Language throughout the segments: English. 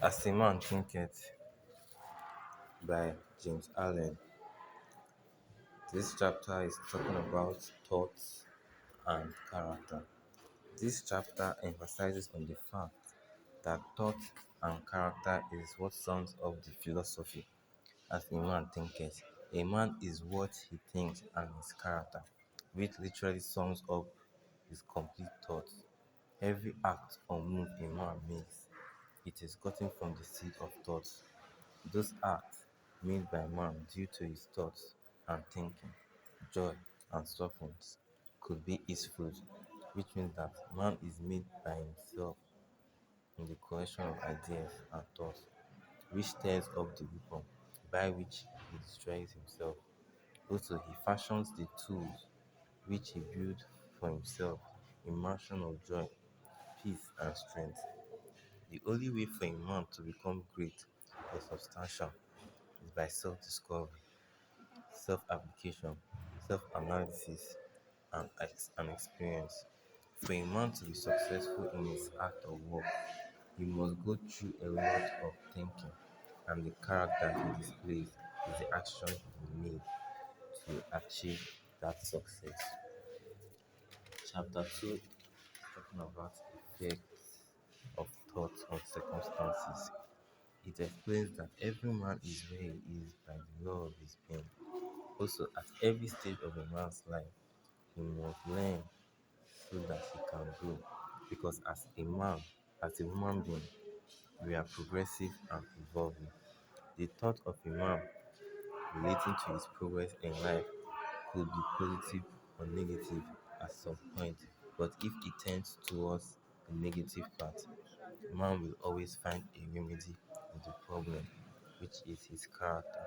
As a Man Thinketh by James Allen. This chapter is talking about thoughts and character. This chapter emphasizes on the fact that thought and character is what sums up the philosophy. As a man thinketh, a man is what he thinks and his character, which literally sums up his complete thoughts. Every act or move a man makes, it is gotten from the seed of thoughts. Those acts made by man due to his thoughts and thinking, joy and sufferings could be his fruit, which means that man is made by himself in the collection of ideas and thoughts, which stirs up the weapon by which he destroys himself. Also, he fashions the tools which he builds for himself in mansion of joy, peace, and strength. The only way for a man to become great or substantial is by self-discovery, self-application, self-analysis, and experience. For a man to be successful in his act of work, he must go through a lot of thinking, and the character he displays is the action he made to achieve that success. Chapter 2 is talking about effects of thoughts on circumstances. It explains that every man is where he is by the law of his being. Also, at every stage of a man's life, he must learn so that he can grow. Because as a man, as a human being, we are progressive and evolving. The thought of a man relating to his progress in life could be positive or negative at some point, but if it tends towards the negative part, man will always find a remedy in the problem, which is his character,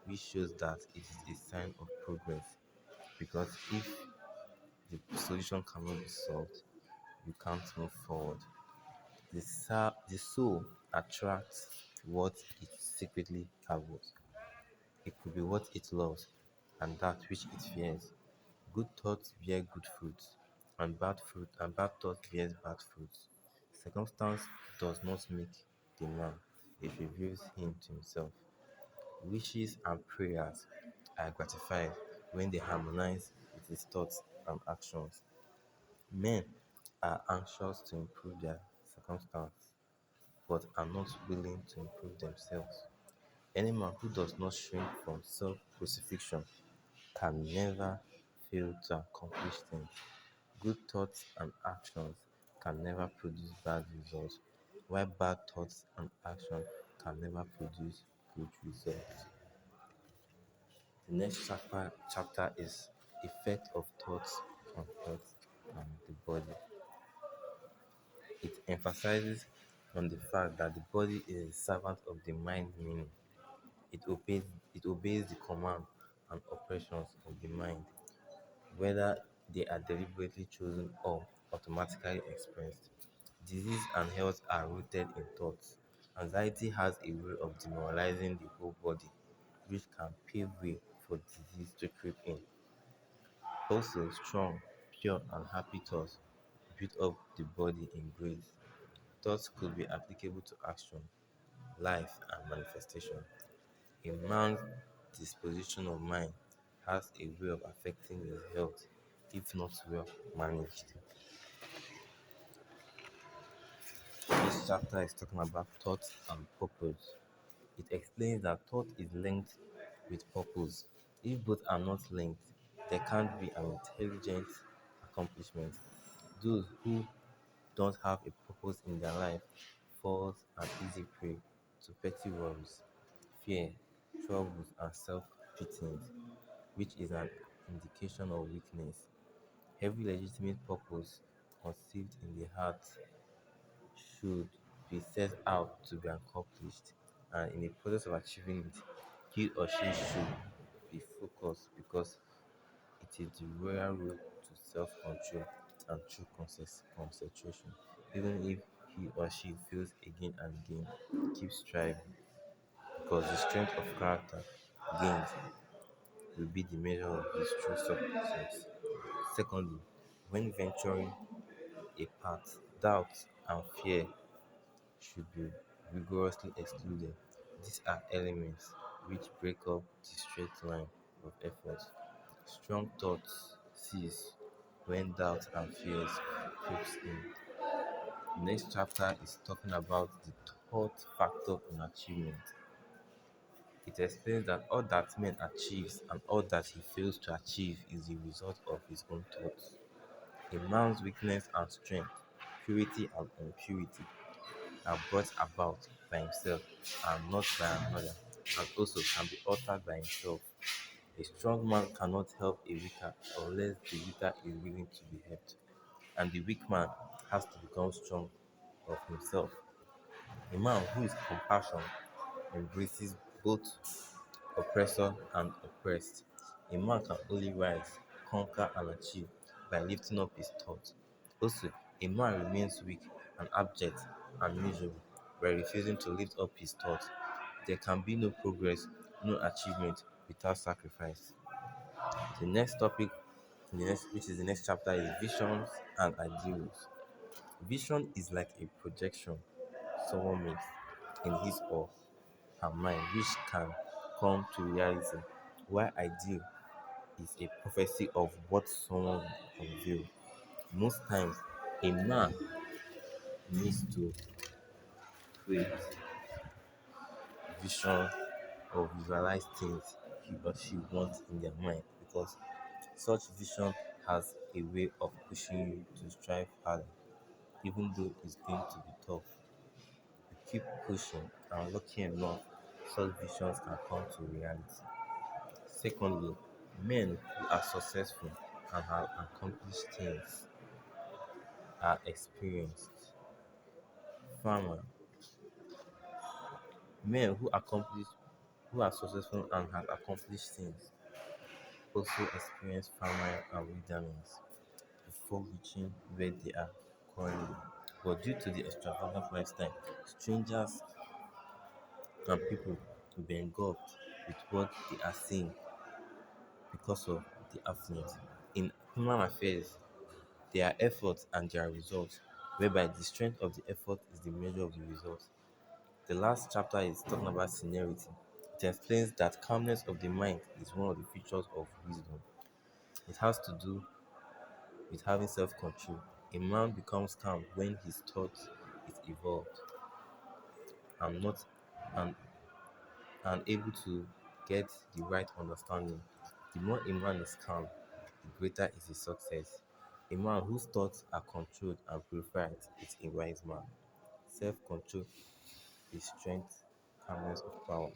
which shows that it is a sign of progress. Because if the solution cannot be solved, you can't move forward. The soul attracts what it secretly harbors. It could be what it loves and that which it fears. Good thoughts bear good fruits, and bad thoughts bears bad fruits. Circumstance does not make the man, it reveals him to himself. Wishes and prayers are gratified when they harmonize with his thoughts and actions. Men are anxious to improve their circumstance, but are not willing to improve themselves. Any man who does not shrink from self crucifixion can never fail to accomplish things. Good thoughts and actions can never produce bad results, while bad thoughts and actions can never produce good results. The next chapter is effect of thoughts on health and the body. It emphasizes on the fact that the body is a servant of the mind, meaning it obeys it obeys the command and operations of the mind, whether they are deliberately chosen or automatically expressed. Disease and health are rooted in thoughts. Anxiety has a way of demoralizing the whole body, which can pave way for disease to creep in. Also, strong, pure, and happy thoughts build up the body in grace. Thoughts could be applicable to action, life, and manifestation. A man's disposition of mind has a way of affecting his health if not well managed. This chapter is talking about thought and purpose. It explains that thought is linked with purpose. If both are not linked, there can't be an intelligent accomplishment. Those who don't have a purpose in their life falls an easy prey to petty worries, fear, troubles, and self-pitying, which is an indication of weakness. Every legitimate purpose conceived in the heart should be set out to be accomplished, and in the process of achieving it, he or she should be focused because it is the royal road to self-control and true concentration. Even if he or she fails again and again, keep striving because the strength of character gained will be the measure of his true success. Secondly, when venturing a path, doubt and fear should be rigorously excluded. These are elements which break up the straight line of effort. Strong thoughts cease when doubt and fears creeps in. The next chapter is talking about the thought factor in achievement. It explains that all that man achieves and all that he fails to achieve is the result of his own thoughts. A man's weakness and strength, purity and impurity, are brought about by himself and not by another, and also can be altered by himself. A strong man cannot help a weaker unless the weaker is willing to be helped, and the weak man has to become strong of himself. A man who is compassionate embraces both oppressor and oppressed. A man can only rise, conquer, and achieve by lifting up his thoughts. Also, a man remains weak and abject and miserable by refusing to lift up his thoughts. There can be no progress, no achievement without sacrifice. The next topic, which is the next chapter, is visions and ideals. Vision is like a projection someone makes in his or her mind, which can come to reality, while ideal is a prophecy of what someone will unveil. Most times, a man needs to create vision or visualize things he or she wants in their mind because such vision has a way of pushing you to strive harder, even though it's going to be tough. You keep pushing, and lucky enough, such visions can come to reality. Secondly, men who are successful and have accomplished things are experienced. Farmer, men who are successful and have accomplished things also experience famine and wilderness before reaching where they are currently. But due to the extravagant lifestyle, strangers and people will be engulfed with what they are seeing because of the affluence. In human affairs, there are efforts and there are results, whereby the strength of the effort is the measure of the results. The last chapter is talking about seniority. It explains that calmness of the mind is one of the features of wisdom. It has to do with having self-control. A man becomes calm when his thought is evolved and not and, and able to get the right understanding. The more a man is calm, the greater is his success. A man whose thoughts are controlled and purified is a wise man. Self-control is strength, calmness of power.